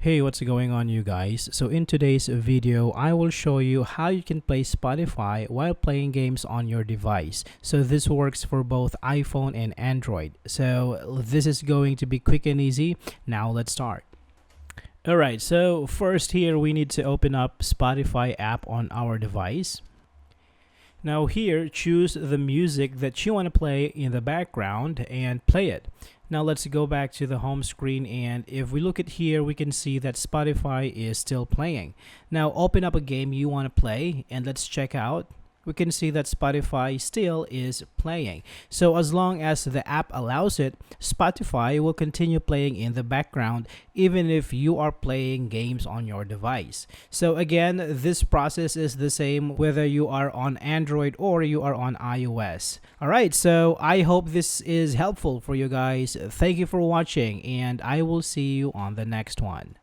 Hey, what's going on, you guys? So in today's video, I will show you how you can play Spotify while playing games on your device. So this works for both iPhone and Android. So this is going to be quick and easy. Now let's start. Alright, so first here we need to open up Spotify app on our device. Now here, choose the music that you want to play in the background and play it. Now let's go back to the home screen, and if we look at here, we can see that Spotify is still playing. Now open up a game you want to play and let's check out. We can see that Spotify still is playing. So as long as the app allows it, Spotify will continue playing in the background even if you are playing games on your device. So again, this process is the same whether you are on Android or you are on iOS. Alright, so I hope this is helpful for you guys. Thank you for watching, and I will see you on the next one.